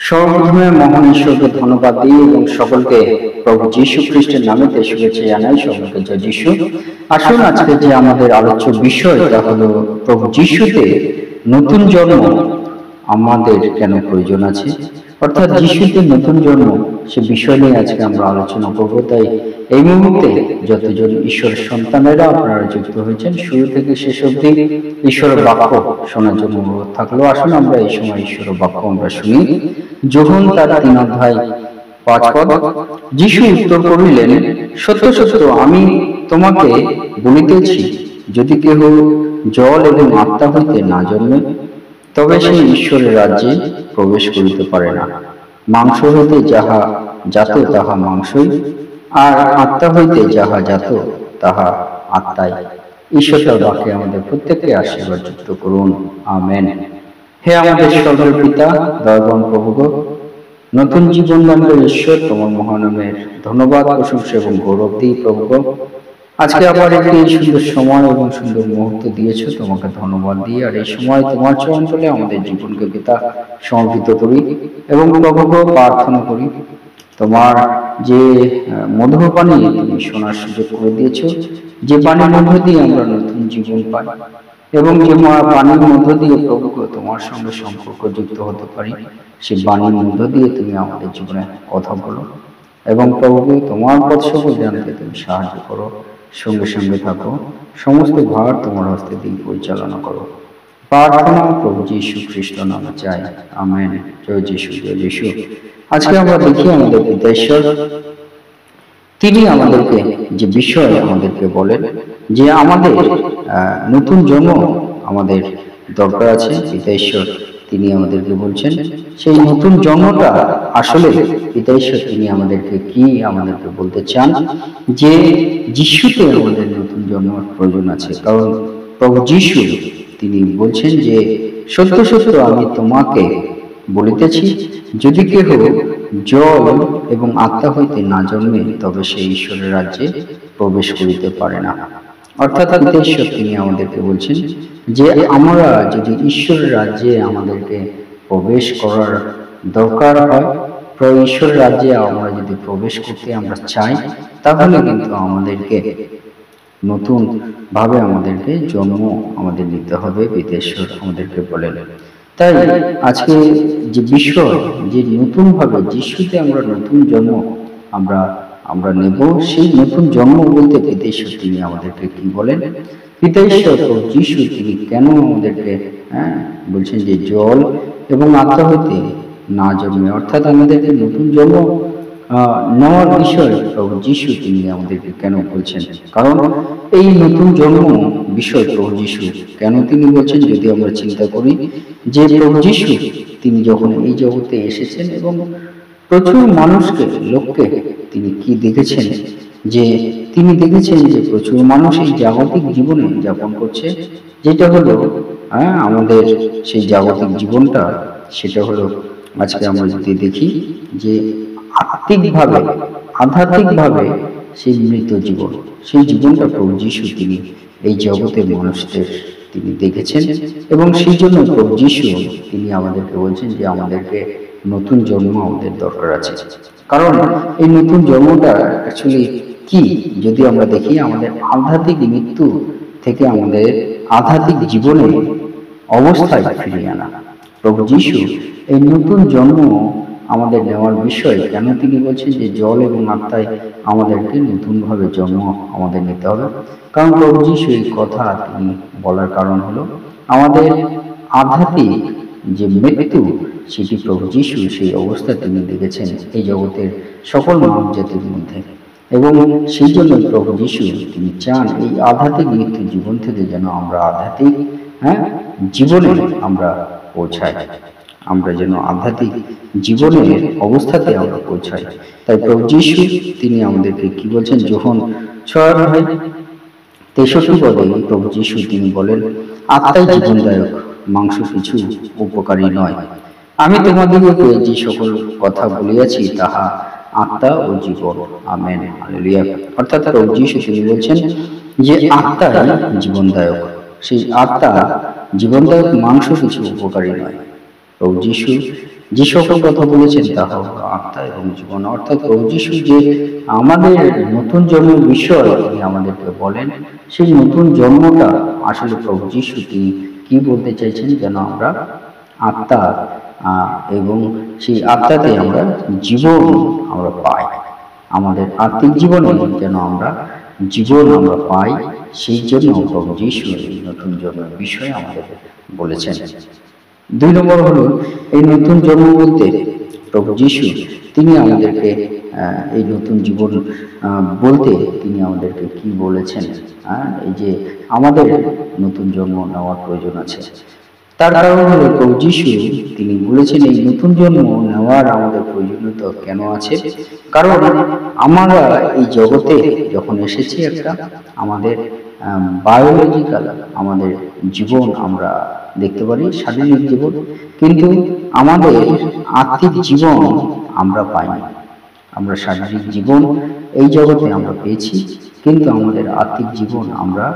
সর্বপ্রথমে মহান ঈশ্বরকে ধন্যবাদ দিই এবং সকলকে প্রভু যীশু খ্রিস্টের নামেতে শুভেচ্ছা জানাই। সকলকে জয় যীশু। আসুন আজকে যে আমাদের আলোচ্য বিষয় তা হলো প্রভু যীশুতে নতুন জন্ম আমাদের কেন প্রয়োজন আছে, অর্থাৎ যীশুতে নতুন জন্ম সে বিষয় নিয়ে আজকে আমরা আলোচনা করব। তাই এই মুহূর্তে যতজন ঈশ্বরের সন্তানেরা আপনারা যুক্ত হয়েছেন, শুরু থেকে শেষ অবধি ঈশ্বরের বাক্য শোনার জন্য অনুরোধ থাকলো। আসুন আমরা এই সময় ঈশ্বরের বাক্য আমরা শুনি। যোহন তার 3:5 যীশু উত্তর করিলেন, সত্য সত্য আমি তোমাকে বলিতেছি, যদি কেহ জল এবং আত্মা হইতে না জন্মে তবে সে ঈশ্বরের রাজ্যে প্রবেশ করিতে পারে না। মাংস হইতে যাহা জাত তাহা মাংসই, আর আত্মা হইতে যাহা জাত তাহা আত্মাই। ঈশ্বর তার বাক্যে আমাদের প্রত্যেককে আশীর্বাদ যুক্ত করুন, আমেন। হে আমাদের স্বর্গের পিতা, দয়াবান প্রভু, নতুন জীবন দানের ঈশ্বর, তোমার মহানামের ধন্যবাদ, প্রশংসা এবং গৌরব দিই প্রভু। আজকে আবার একটি সুন্দর সময় এবং সুন্দর মুহূর্ত দিয়েছো, তোমাকে ধন্যবাদ দিই। আর এই সময় তোমার চরণতলে আমাদের জীবনকে পিতা সমর্পিত করি এবং প্রভুকে প্রার্থনা করি তোমার যে মধুর বাণী তুমি শোনার সুযোগ করে দিয়েছো, যে বাণীর মধ্য দিয়ে আমরা নতুন জীবন পাই এবং যে বাণীর মধ্য দিয়ে প্রভুকে তোমার সঙ্গে সম্পর্ক যুক্ত হতে পারি, সেই বাণীর মধ্য দিয়ে তুমি আমাদের জীবনে কথা বলো এবং প্রভুকে তোমার পথ সকল জানতে তুমি সাহায্য করো, সঙ্গে সঙ্গে থাকো, সমস্ত ভার তোমার হস্তে দিয়ে পরিচালনা করো। প্রার্থনা প্রভু যীশু খ্রিস্ট নামে চাই, আমেন। জয় যীশু, জয় যীশু। আজকে আমরা দেখি আমাদের পিতা ঈশ্বর তিনি আমাদেরকে যে বিষয় আমাদেরকে বলেন যে আমাদের নতুন জন্ম আমাদের দরকার আছে। পিতা ঈশ্বর তিনি আমাদেরকে বলছেন সেই নতুন জন্মটা আসলে পিতা ঈশ্বর তিনি আমাদেরকে কি আমাদেরকে বলতে চান, যে যিশুতে আমাদের নতুন জন্মের প্রয়োজন আছে। কারণ প্রভু যীশু তিনি বলছেন যে সত্য সত্য আমি তোমাকে বলিতেছি, যদি কেহ জল এবং আত্মা হইতে না জন্মে তবে সে ঈশ্বরের রাজ্যে প্রবেশ করিতে পারে না। অর্থাৎ পিতা ঈশ্বর তিনি আমাদেরকে বলছেন যে আমরা যদি ঈশ্বরের রাজ্যে আমাদেরকে প্রবেশ করার দরকার হয়, ঈশ্বরের রাজ্যে আমরা যদি প্রবেশ করতে আমরা চাই, তাহলে কিন্তু আমাদেরকে নতুন ভাবে আমাদেরকে জন্ম আমাদের নিতে হবে, পিতা ঈশ্বর আমাদেরকে বলেন। তাই আজকে যে বিষয় যে নতুন ভাবে যিশুতে আমরা নতুন জন্ম আমরা নেব, সেই নতুন জন্ম বলতে পিতা ঈশ্বর তিনি আমাদেরকে কি বলেন। পিতা ঈশ্বর যিশু তিনি কেন আমাদেরকে বলছেন যে জল এবং আত্মা হইতে না জন্মে, অর্থাৎ আমাদেরকে নতুন জন্ম নেওয়ার বিষয় প্রভু যীশু তিনি আমাদেরকে কেন বলছেন। কারণ এই নতুন জন্ম বিষয় প্রভু যীশু কেন তিনি বলছেন, যদি আমরা চিন্তা করি যে প্রভু যীশু তিনি যখন এই জগতে এসেছেন এবং প্রচুর মানুষকে লোককে তিনি কি দেখেছেন, যে তিনি দেখেছেন যে প্রচুর মানুষ এই জাগতিক জীবনে যাপন করছে, যেটা হলো আমাদের সেই জাগতিক জীবনটা, সেটা হলো আজকে আমরা যদি দেখি যে আধ্যাত্মিকভাবে সেই মৃত জীবন, সেই জীবনটা প্রভু যীশু তিনি এই জগতের মানুষদের তিনি দেখেছেন এবং সেই জন্য প্রভু যীশু তিনি আমাদেরকে বলছেন যে আমাদেরকে নতুন জন্ম আমাদের দরকার আছে। কারণ এই নতুন জন্মটা অ্যাকচুয়ালি কি, যদি আমরা দেখি আমাদের আধ্যাত্মিক মৃত্যু থেকে আমাদের আধ্যাত্মিক জীবনে অবস্থায় ফিরিয়ে আনা। প্রভু যীশু এই নতুন জন্ম আমাদের নেওয়ার বিষয় কেন তিনি বলছেন যে জল এবং আত্মায় আমাদেরকে নতুনভাবে জন্ম আমাদের নিতে হবে। কারণ প্রভু যীশু এই কথা তিনি বলার কারণ হলো আমাদের আধ্যাত্মিক যে মৃত্যু সেটি প্রভু যীশু সেই অবস্থা তিনি দেখেছেন এই জগতের সকল মানব জাতির মধ্যে, এবং সেই জন্য প্রভু যীশু তিনি চান এই আধ্যাত্মিক মৃত্যু জীবন থেকে যেন আমরা আধ্যাত্মিক জীবনে আমরা পৌঁছাই, আমরা যেন আধ্যাত্মিক জীবনের অবস্থাতে আমরা পৌঁছাই। তাই প্রভু যীশু তিনি আমাদেরকে কি বলছেন, যোহন 6:63 প্রভু যীশু তিনি বলেন, আত্মাই জীবনদায়ক, মাংস কিছু উপকারী নয়। আমি তোমাদিগকে যে সকল কথা বলিয়াছি তাহা আত্মা ও জীবন, আমেন, হালেলুয়া। অর্থাৎ প্রভু যীশু তিনি বলছেন যে আত্মাই জীবনদায়ক, সেই আত্মা জীবনদায়ক, মাংস কিছু উপকারী নয়। প্রভু যীশু যে সকল কথা বলেছেন তা হলো আত্মা এবং জীবন। অর্থাৎ প্রভু যীশু যে আমাদের নতুন জন্মের বিষয় তিনি আমাদেরকে বলেন, সেই নতুন জন্মটা আসলে প্রভু যীশু তিনি কি বলতে চাইছেন, যেন আমরা আত্মা এবং সেই আত্মাতে আমরা জীবন আমরা পাই, আমাদের আত্মিক জীবনে যেন আমরা জীবন আমরা পাই, সেই জন্য প্রভু যীশু এই নতুন জন্মের বিষয়ে আমাদের বলেছেন। 2 নম্বর হলো এই নতুন জন্ম বলতে প্রভু যীশু তিনি আমাদেরকে এই নতুন জীবন বলতে তিনি আমাদেরকে কি বলেছেন, এই যে আমাদের নতুন জন্ম নেওয়ার প্রয়োজন আছে। তার কারণ হলো প্রভু যীশু তিনি বলেছেন এই নতুন জন্ম নেওয়ার আমাদের প্রয়োজনীয়তা কেন আছে। কারণ আমরা এই জগতে যখন এসেছি একটা আমাদের বায়োলজিক্যাল আমাদের জীবন আমরা দেখতে পারি, শারীরিক জীবন, কিন্তু আমাদের আত্মিক জীবন আমরা পাইনি। আমরা শারীরিক জীবন এই জগতে আমরা পেয়েছি, কিন্তু আমাদের আত্মিক জীবন আমরা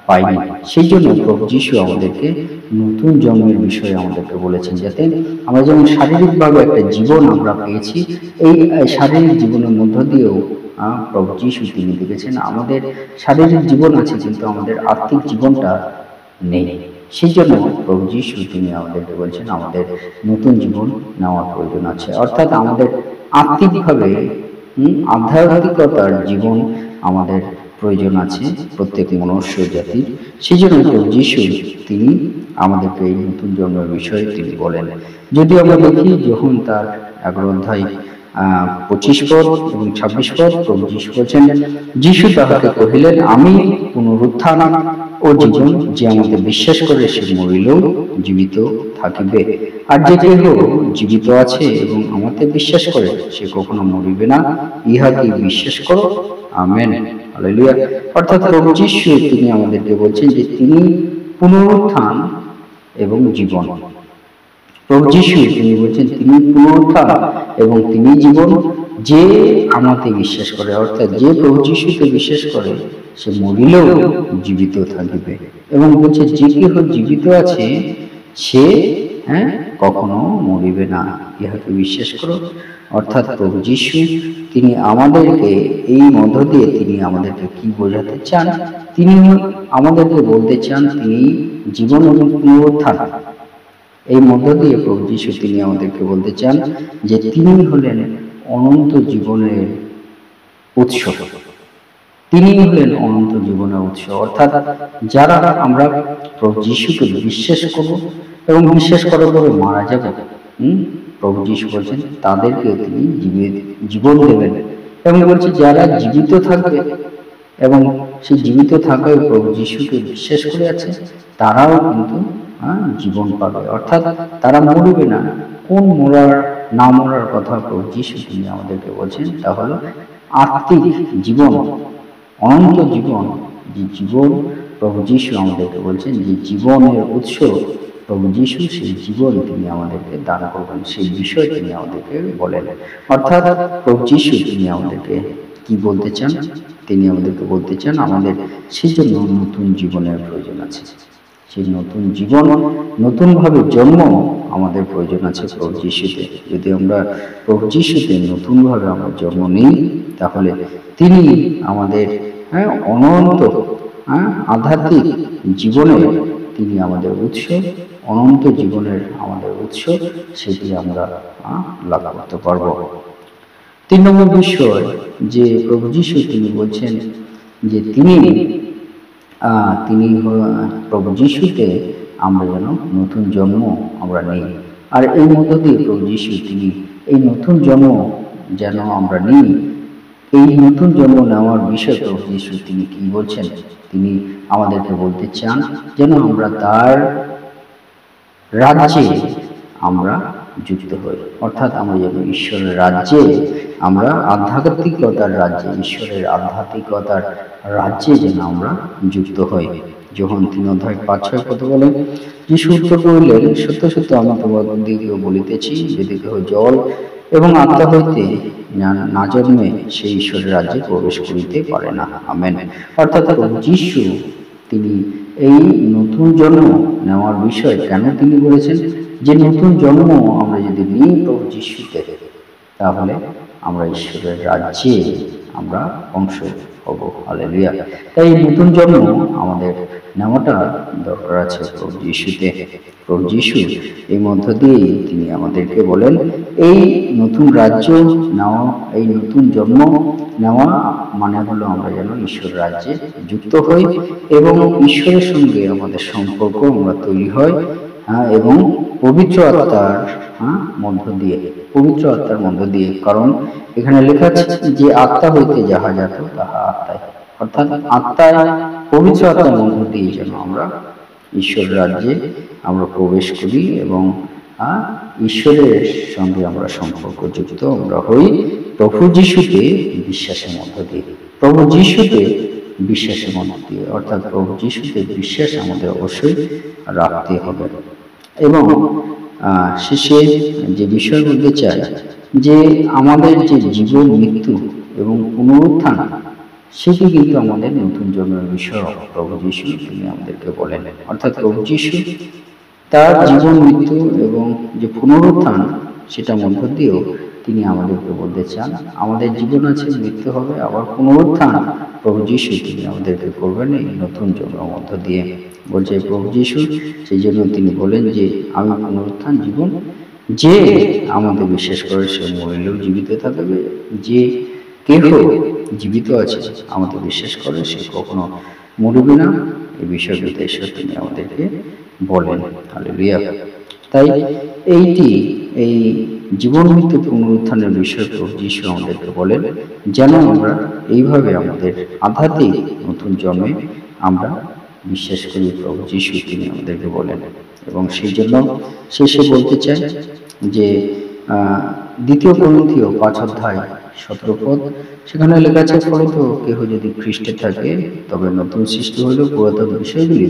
পাইনি। সেই জন্য প্রভু যীশু আমাদেরকে নতুন জন্মের বিষয়ে আমাদেরকে বলেছেন, যাতে আমরা যেমন শারীরিকভাবে একটা জীবন আমরা পেয়েছি, এই শারীরিক জীবনের মধ্য দিয়েও প্রভু যীশু তিনি দেখেছেন আমাদের শারীরিক জীবন আছে, কিন্তু আমাদের আত্মিক জীবনটা নেই। সেই জন্য প্রভু যীশু তিনি আমাদেরকে বলছেন আমাদের নতুন জীবন নেওয়ার প্রয়োজন আছে। অর্থাৎ আমাদের আত্মিকভাবে আধ্যাত্মিকতার জীবন আমাদের প্রয়োজন আছে প্রত্যেক মনুষ্য জাতির। সেই জন্য প্রভু যীশু তিনি আমাদেরকে এই নতুন জন্মের বিষয়ে তিনি বলেন। যদি আমরা দেখি যখন তার 11 অধ্যায় 25 পদ এবং 26 পদ প্রভু যীশু বলছেন, যীশু তাহাকে কহিলেন, আমি পুনরুত্থান ও জীবন, যে আমাকে বিশ্বাস করে সে মরিলেও জীবিত থাকিবে, আর যে কেহ জীবিত আছে এবং আমাকে বিশ্বাস করে সে কখনো মরিবে না, ইহা কি বিশ্বাস করো? Amen, hallelujah. অর্থাৎ প্রভু যীশু তিনি আমাদেরকে বলছেন যে তিনি পুনরুত্থান এবং জীবন। প্রভু যীশু তিনি বলছেন তিনি পুনরুত্থান এবং তিনি জীবন, যে আমাকে বিশ্বাস করে, অর্থাৎ যে প্রভু যীশুকে বিশ্বাস করে সে মরিলেও জীবিত থাকিবে, এবং বলছে যে কেহ জীবিত আছে সে কখনো মরিবে না, ইহাকে বিশ্বাস করো। অর্থাৎ প্রভু যীশু তিনি আমাদেরকে এই মধ্য দিয়ে তিনি আমাদেরকে কি বোঝাতে চান, তিনি আমাদেরকে বলতে চান তিনি জীবন এবং পুনরুত্থান। এই মধ্য দিয়ে প্রভু যীশু তিনি আমাদেরকে বলতে চান যে তিনি হলেন অনন্ত জীবনের উৎস, তিনি হলেন অনন্ত জীবনের উৎস। অর্থাৎ যারা আমরা প্রভু যীশুকে বিশ্বাস করব এবং বিশ্বাস করার পরে মারা যাব, প্রভু যীশু বলছেন তাদেরকে তিনি জীবন দেবেন, এবং বলছে যারা জীবিত থাকবে এবং সেই জীবিত থাকায় প্রভু যীশুকে বিশ্বাস করে আছে তারাও কিন্তু জীবন পাবে, অর্থাৎ তারা মরবে না। কোন মরার না মরার কথা প্রভু যীশু তিনি আমাদেরকে বলছেন, তা হলো আত্মিক জীবন, অনন্ত জীবন। যে জীবন প্রভু যীশু আমাদেরকে বলছেন যে জীবনের উৎস প্রভু যীশু, সেই জীবন তিনি আমাদেরকে দান করবেন, সেই বিষয় তিনি আমাদেরকে বলেন। অর্থাৎ প্রভু যীশু তিনি আমাদেরকে কি বলতে চান, তিনি আমাদেরকে বলতে চান আমাদের সেই জন্য নতুন জীবনের প্রয়োজন আছে। সেই নতুন জীবন, নতুনভাবে জন্ম আমাদের প্রয়োজন আছে প্রভু যীশুতে। যদি আমরা প্রভু যীশুতে নতুনভাবে আমরা জন্ম নিই, তাহলে তিনি আমাদের অনন্ত আধ্যাত্মিক জীবনের তিনি আমাদের উৎস, অনন্ত জীবনের আমাদের উৎস, সেটি আমরা লাভ করতে পারব। 3 নম্বর বিষয় যে প্রভু যীশু তিনি বলছেন যে তিনি প্রভু যীশুতে আমরা যেন নতুন জন্ম আমরা নিই, আর এই মধ্য দিয়ে প্রভু যীশু তিনি এই নতুন জন্ম যেন আমরা নিই, এই নতুন জন্ম নেওয়ার বিষয়ে প্রভু যীশু তিনি কি বলছেন, তিনি আমাদেরকে বলতে চান যেন আমরা তার রাজ্যে আমরা যুক্ত হই। অর্থাৎ আমরা যেন ঈশ্বরের রাজ্যে, আমরা আধ্যাত্মিকতার রাজ্যে, ঈশ্বরের আধ্যাত্মিকতার রাজ্যে যেন আমরা যুক্ত হই। যখন 3 অধ্যায় 5-6 পদ বলেন, যীশু উত্তর করিলেন, সত্য সত্য আমি তোমাদিগকে বলিতেছি, যদি কেহ জল এবং আত্মা হইতে না জন্মে সেই ঈশ্বরের রাজ্যে প্রবেশ করিতে পারে না। আমেন। অর্থাৎ প্রভু যীশু তিনি এই নতুন জন্ম নেওয়ার বিষয় কেন তিনি বলেছেন, যে নতুন জন্ম আমরা যদি নিই প্রভু যিশুতে, তাহলে আমরা ঈশ্বরের রাজ্যে আমরা অংশ হব। হালেলুয়া। তাই এই নতুন জন্ম আমাদের নেওয়াটা দরকার আছে প্রভু যিশুতে। প্রভু যিশু এই মধ্য দিয়ে তিনি আমাদেরকে বলেন এই নতুন রাজ্য নেওয়া, এই নতুন জন্ম নেওয়া মানে হলো আমরা যেন ঈশ্বর রাজ্যে যুক্ত হই এবং ঈশ্বরের সঙ্গে আমাদের সম্পর্ক আমরা তৈরি হয়, এবং পবিত্র আত্মার মধ্য দিয়ে, পবিত্র আত্মার মধ্য দিয়ে, কারণ এখানে লেখা আছে যে আত্মা হইতে যাহা যাত তাহা আত্মায়, অর্থাৎ আত্মায় পবিত্র আত্মার মধ্য দিয়ে যেন আমরা ঈশ্বর রাজ্যে আমরা প্রবেশ করি এবং ঈশ্বরের সঙ্গে আমরা সম্পর্ক যুক্ত আমরা হই প্রভু যিশুতে বিশ্বাসের মধ্য দিয়ে। প্রভু যিশুতে বিশ্বাসের মধ্য দিয়ে, অর্থাৎ প্রভু যিশুতে বিশ্বাস আমাদের অবশ্যই রাখতে হবে। এবং শেষে যে বিষয় বলতে চাই যে আমাদের যে জীবন, মৃত্যু এবং পুনরুত্থান, সেটি কিন্তু আমাদের নতুন জন্মের বিষয় প্রভু যিশু তিনি আমাদেরকে বলেন। অর্থাৎ প্রভু যিশু তার জীবন, মৃত্যু এবং যে পুনরুত্থান সেটার মধ্য দিয়েও তিনি আমাদেরকে বলতে চান আমাদের জীবন আছে, মৃত্যু হবে, আবার পুনরুত্থান প্রভু যিশু তিনি আমাদেরকে করবেন এই নতুন জন্মের মধ্য দিয়ে। বলছে প্রভু যিশু, সেই জন্য তিনি বলেন যে আমি পুনরুত্থান জীবন, যে আমাদের বিশ্বাস করে সে মরিলেও জীবিত থাকবে, যে কেহ জীবিত আছে আমাদের বিশ্বাস করে সে কখনো মরবে না। এই বিষয়টিতে ঈশ্বর তিনি আমাদেরকে বলেন। হালেলুয়া। তাই এই জীবন, মৃত্যু, পুনরুত্থানের বিষয় প্রভু যিশু আমাদেরকে বলেন যেন আমরা এইভাবে আমাদের আধ্যাত্মিক নতুন জন্মে আমরা বিশ্বাস করি প্রভু যিশু তিনি আমাদেরকে বলেন। এবং সেই জন্য শেষে বলতে চাই যে 2 করন্থীয় 5:17 সেখানে লেখা আছে, ফলত কেহ যদি খ্রিস্টে থাকে তবে নতুন সৃষ্টি হইল, পুরাতন বিষয়গুলি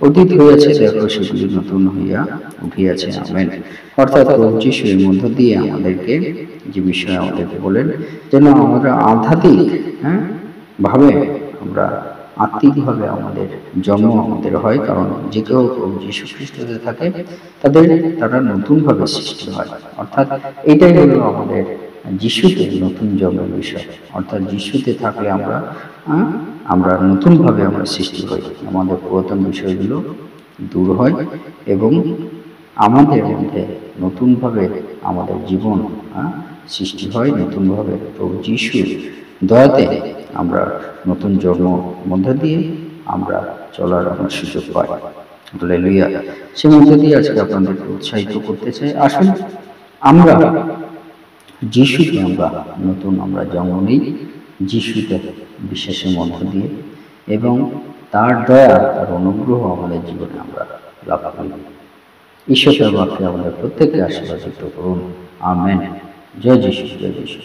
অতীত হইয়াছে, দেখো সেগুলি নতুন হইয়া উঠিয়াছে। আমেন। অর্থাৎ প্রভু যিশু এর মধ্য দিয়ে আমাদেরকে যে বিষয় আমাদেরকে বলেন যেন আমরা আধ্যাত্মিক ভাবে আমরা আত্মিকভাবে আমাদের জন্ম আমাদের হয়, কারণ যে কেউ প্রভু যীশু খ্রিস্টতে থাকে তারা নতুনভাবে সৃষ্টি হয়। অর্থাৎ এটাই হলো আমাদের যিশুতে নতুন জন্মের বিষয়। অর্থাৎ যিশুতে থাকলে আমরা নতুনভাবে আমরা সৃষ্টি হই, আমাদের পুরাতন বিষয়গুলো দূর হয় এবং আমাদের মধ্যে নতুনভাবে আমাদের জীবন সৃষ্টি হয়, নতুনভাবে প্রভু যিশুর দয়াতে আমরা নতুন জন্ম মধ্য দিয়ে আমরা চলার আমরা সুযোগ পাই। হালেলুয়া। সে মধ্য দিয়ে আজকে আপনাদেরকে উৎসাহিত করতে চাই, আসুন আমরা যিশুকে নতুন আমরা জন্ম নিই, যিশুতে বিশ্বাসের মধ্য দিয়ে, এবং তার দয়া, তার অনুগ্রহ আমাদের জীবনে আমরা লাভ করি। ঈশ্বরের বাক্যে আমাদের প্রত্যেককে আশীর্বাদিত করুন। আমেন। জয় যিশু, জয় যিশু।